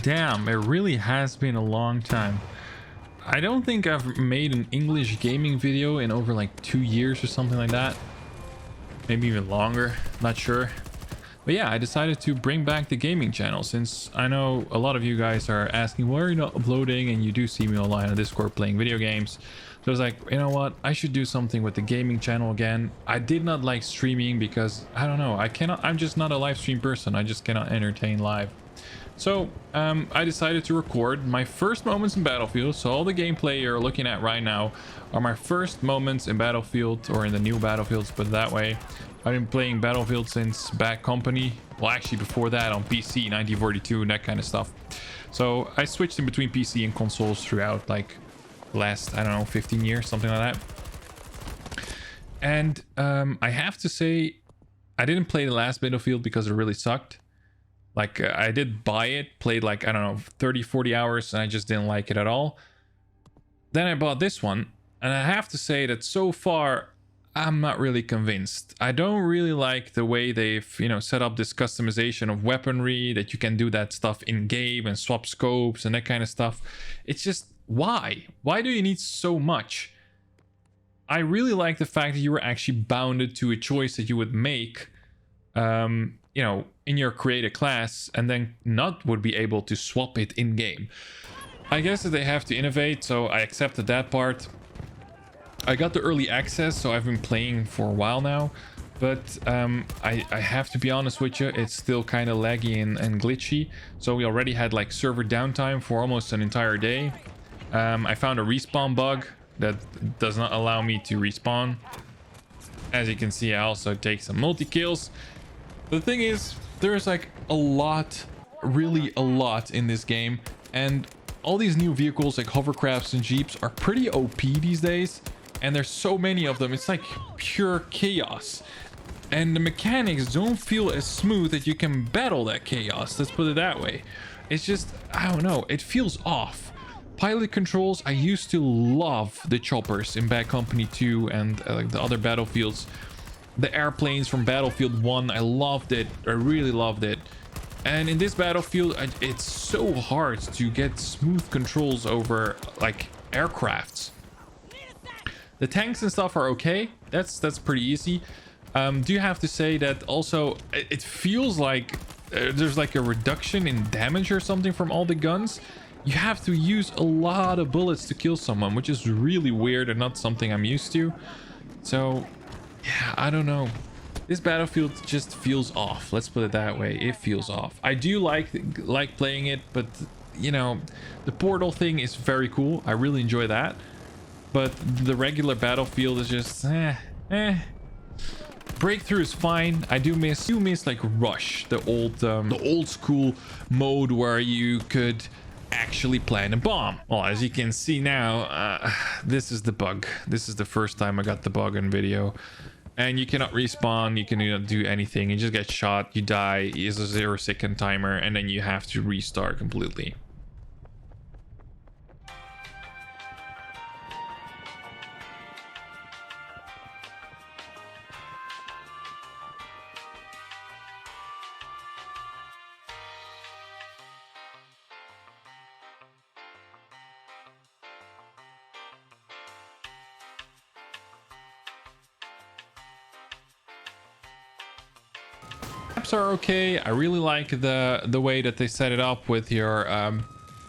Damn, it really has been a long time. I don't think I've made an English gaming video in over like 2 years or something like that. Maybe even longer, not sure. But yeah, I decided to bring back the gaming channel since I know a lot of you guys are asking why are you not uploading, and you do see me online on Discord playing video games. So I was like, you know what, I should do something with the gaming channel again. I did not like streaming because I don't know, I'm just not a live stream person. I just cannot entertain live. So I decided to record my first moments in Battlefield. So all the gameplay you're looking at right now are my first moments in Battlefield, or in the new Battlefields, put it that way. I've been playing Battlefield since Bad Company. Well, actually before that on PC, 1942 and that kind of stuff. So I switched in between PC and consoles throughout like last, I don't know, 15 years, something like that. And I have to say, I didn't play the last Battlefield because it really sucked. Like I did buy it, played like, I don't know, 30-40 hours, and I just didn't like it at all. Then I bought this one, and I have to say that so far I'm not really convinced. I don't really like the way they've, you know, set up this customization of weaponry, that you can do that stuff in game and swap scopes and that kind of stuff. It's just, why do you need so much? I really like the fact that you were actually bounded to a choice that you would make, you know, in your created class, and then not would be able to swap it in game. I guess that they have to innovate, so I accepted that part. I got the early access, so I've been playing for a while now, but I have to be honest with you, it's still kind of laggy and glitchy. So we already had like server downtime for almost an entire day. I found a respawn bug that does not allow me to respawn. As you can see, I also take some multi-kills. The thing is, there's like a lot, really a lot in this game, and all these new vehicles like hovercrafts and jeeps are pretty OP these days, and there's so many of them. It's like pure chaos, and the mechanics don't feel as smooth that you can battle that chaos, let's put it that way. It's just, I don't know, it feels off. Pilot controls, I used to love the choppers in Bad Company 2 and like the other Battlefields. The airplanes from Battlefield 1, I loved it. I really loved it. And in this Battlefield, it's so hard to get smooth controls over like aircrafts. The tanks and stuff are okay. That's pretty easy. Do you have to say that also it feels like there's like a reduction in damage or something from all the guns? You have to use a lot of bullets to kill someone, which is really weird and not something I'm used to. So yeah, I don't know. This Battlefield just feels off. Let's put it that way. It feels off. I do like playing it, but you know, the portal thing is very cool. I really enjoy that. But the regular Battlefield is just Breakthrough is fine. I do miss like Rush, the old school mode where you could actually plant a bomb. Well, as you can see now, this is the bug. This is the first time I got the bug in video. And you cannot respawn, you cannot do anything, you just get shot, you die, it's a 0-second timer, and then you have to restart completely. Are okay. I really like the way that they set it up with your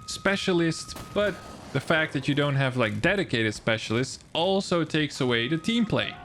specialist, but the fact that you don't have like dedicated specialists also takes away the team play,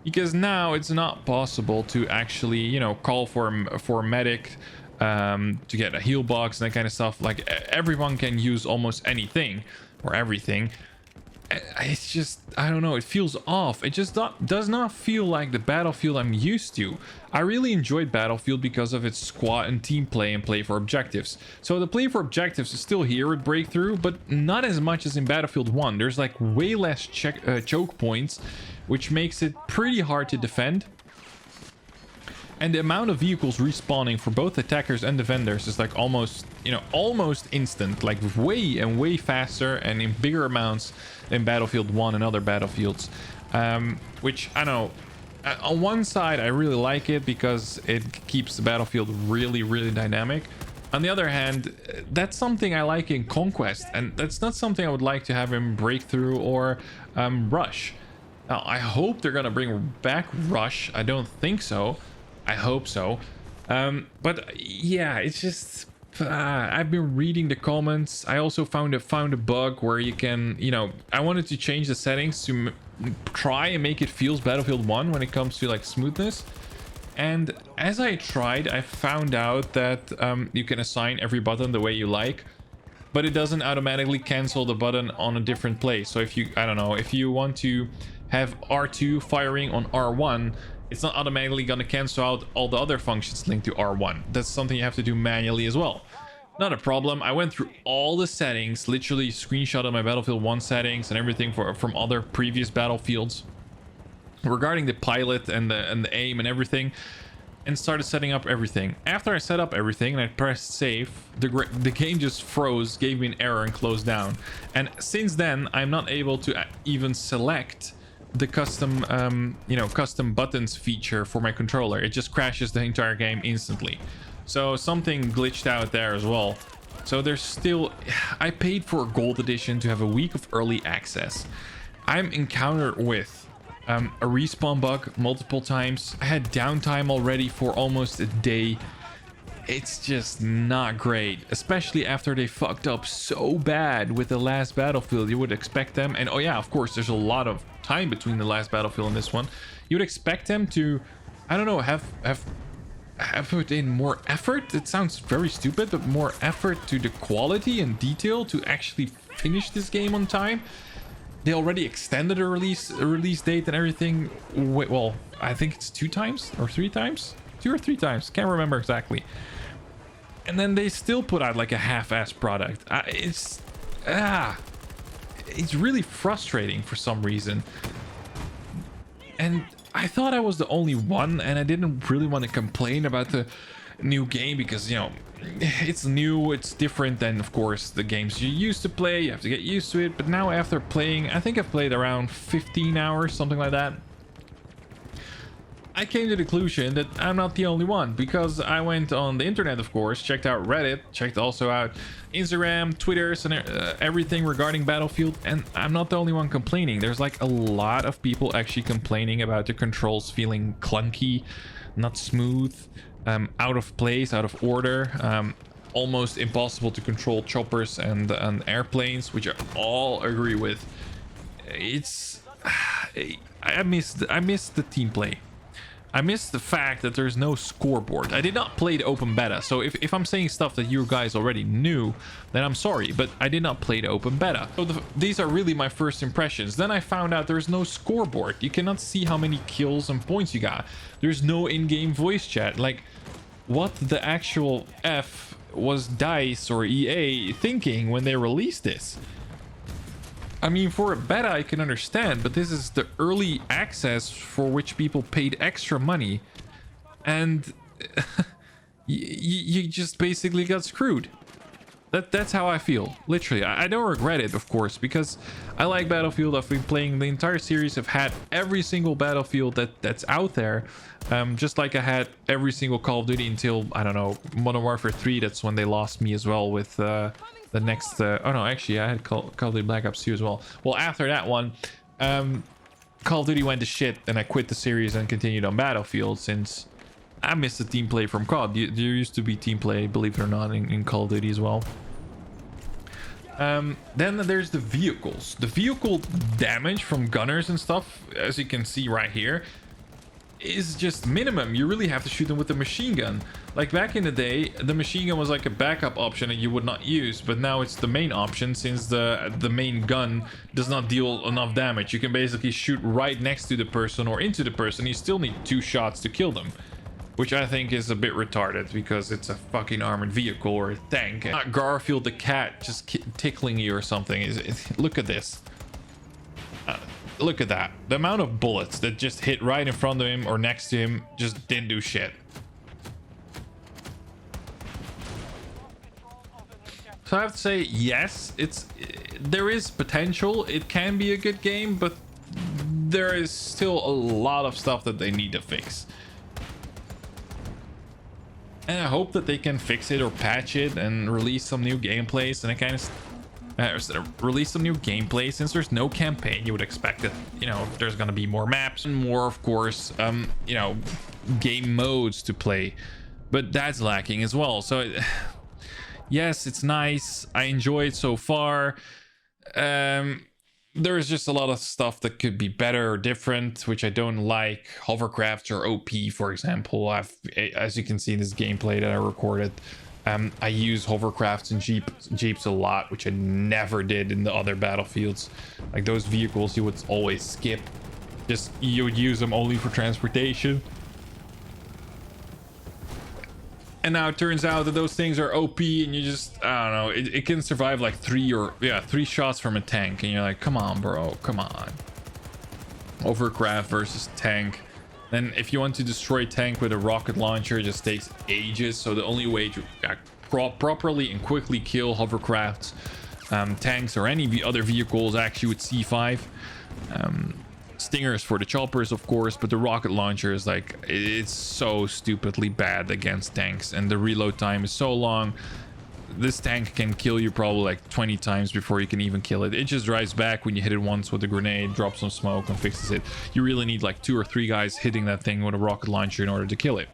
because now it's not possible to actually, you know, call for a medic to get a heal box and that kind of stuff. Like everyone can use almost anything or everything. It's just, I don't know, it feels off. It just does not feel like the Battlefield I'm used to. I really enjoyed Battlefield because of its squad and team play and play for objectives. So the play for objectives is still here with Breakthrough, but not as much as in Battlefield 1. There's like way less choke points, which makes it pretty hard to defend. And the amount of vehicles respawning for both attackers and defenders is like almost, you know, almost instant, like way faster and in bigger amounts than Battlefield 1 and other Battlefields. Which, I don't know, on one side I really like it because it keeps the Battlefield really dynamic. On the other hand, that's something I like in Conquest, and that's not something I would like to have in Breakthrough or Rush. Now, I hope they're gonna bring back Rush. I don't think so. I hope so. But yeah, it's just... I've been reading the comments. I also found a bug where you can, you know, I wanted to change the settings to try and make it feels Battlefield 1 when it comes to like smoothness. And as I tried, I found out that you can assign every button the way you like, but it doesn't automatically cancel the button on a different place. So if you, I don't know, if you want to have R2 firing on R1, it's not automatically going to cancel out all the other functions linked to R1. That's something you have to do manually as well. Not a problem. I went through all the settings, literally screenshotted my Battlefield 1 settings and everything from other previous battlefields regarding the pilot and the aim and everything, and started setting up everything. After I set up everything and I pressed save, the game just froze, gave me an error and closed down. And since then, I'm not able to even select the custom you know, custom buttons feature for my controller. It just crashes the entire game instantly. So something glitched out there as well. So there's still, I paid for a gold edition to have a week of early access. I'm encountered with a respawn bug multiple times. I had downtime already for almost a day. It's just not great, especially after they fucked up so bad with the last Battlefield. You would expect them, and oh yeah, of course, there's a lot of time between the last Battlefield and this one. You would expect them to, I don't know, have put in more effort. It sounds very stupid, but more effort to the quality and detail to actually finish this game on time. They already extended a release date and everything. Well, I think it's 2 times or 3 times, 2 or 3 times, can't remember exactly. And then they still put out like a half-assed product. It's really frustrating for some reason. And I thought I was the only one, and I didn't really want to complain about the new game because, you know, it's new, it's different than, of course, the games you used to play. You have to get used to it. But now after playing, I think I've played around 15 hours, something like that, I came to the conclusion that I'm not the only one, because I went on the internet, of course, checked out Reddit, checked also out Instagram, Twitters, and everything regarding Battlefield, and I'm not the only one complaining. There's like a lot of people actually complaining about the controls feeling clunky, not smooth, out of place, out of order, almost impossible to control choppers and airplanes, which I all agree with. It's I miss the team play. I miss the fact that there's no scoreboard. I did not play the open beta, so if I'm saying stuff that you guys already knew, then I'm sorry, but I did not play the open beta. So these are really my first impressions. Then I found out there's no scoreboard. You cannot see how many kills and points you got. There's no in-game voice chat. Like, what the actual F was DICE or EA thinking when they released this? I mean, for a beta I can understand, but this is the early access for which people paid extra money, and you just basically got screwed. That's how I feel, literally. I don't regret it, of course, because I like Battlefield. I've been playing the entire series. I've had every single Battlefield that's out there, just like I had every single Call of Duty until, I don't know, Modern Warfare 3. That's when they lost me as well with the next oh no, actually I had Call of Duty Black Ops 2 as well. Well, after that one, Call of Duty went to shit, and I quit the series and continued on Battlefield, since I missed the team play from COD. There used to be team play, believe it or not, in Call of Duty as well. Then there's the vehicles. The vehicle damage from gunners and stuff, as you can see right here, is just minimum. You really have to shoot them with a machine gun. Like back in the day, the machine gun was like a backup option that you would not use, but now it's the main option, since the main gun does not deal enough damage. You can basically shoot right next to the person or into the person. You still need 2 shots to kill them, which I think is a bit retarded, because it's a fucking armored vehicle or a tank. Not Garfield the cat just tickling you or something. Look at this. Look at that. The amount of bullets that just hit right in front of him or next to him just didn't do shit. So I have to say, yes, there is potential. It can be a good game, but there is still a lot of stuff that they need to fix. And I hope that they can fix it or patch it and release some new gameplays. And I kind of release some new gameplay. Since there's no campaign, you would expect that, you know, there's gonna be more maps and more, of course, you know, game modes to play, but that's lacking as well. So yes, it's nice, I enjoy it so far. There's just a lot of stuff that could be better or different, which I don't like. Hovercrafts or OP, for example. As you can see in this gameplay that I recorded, I use hovercrafts and jeeps a lot, which I never did in the other battlefields. Like those vehicles you would always skip. Just you would use them only for transportation. And now it turns out that those things are OP, and you just, I don't know, it can survive like three shots from a tank, and you're like, come on, bro, come on. Hovercraft versus tank. Then if you want to destroy tank with a rocket launcher, it just takes ages. So the only way to properly and quickly kill hovercrafts, tanks, or any other vehicles actually with C5. Stingers for the choppers, of course, but the rocket launcher is like, it's so stupidly bad against tanks, and the reload time is so long. This tank can kill you probably like 20 times before you can even kill it. It just drives back when you hit it once with a grenade, drops some smoke, and fixes it. You really need like 2 or 3 guys hitting that thing with a rocket launcher in order to kill it.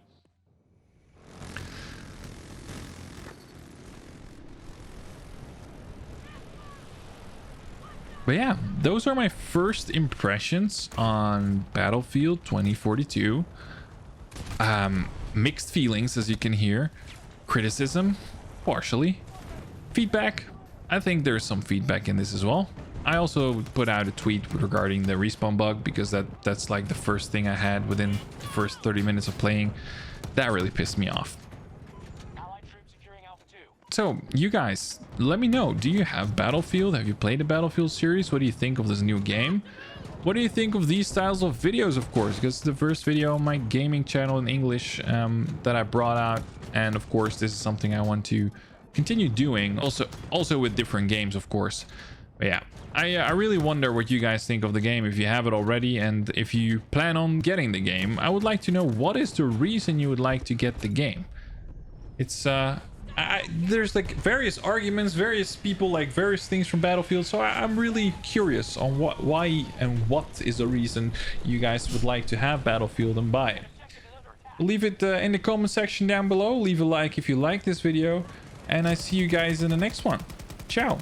But yeah, those are my first impressions on Battlefield 2042. Mixed feelings, as you can hear. Criticism, partially. Feedback, I think there's some feedback in this as well. I also put out a tweet regarding the respawn bug, because that's like the first thing I had within the first 30 minutes of playing. That really pissed me off. So you guys, let me know, do you have Battlefield? Have you played the Battlefield series? What do you think of this new game? What do you think of these styles of videos, of course, because it's the first video on my gaming channel in English that I brought out, and of course this is something I want to continue doing, also with different games, of course. But yeah, I really wonder what you guys think of the game, if you have it already, and if you plan on getting the game. I would like to know, what is the reason you would like to get the game? It's there's like various arguments, various people like various things from Battlefield, so I'm really curious on why and what is the reason you guys would like to have Battlefield and buy it. Leave it in the comment section down below. Leave a like if you like this video, and I see you guys in the next one. Ciao.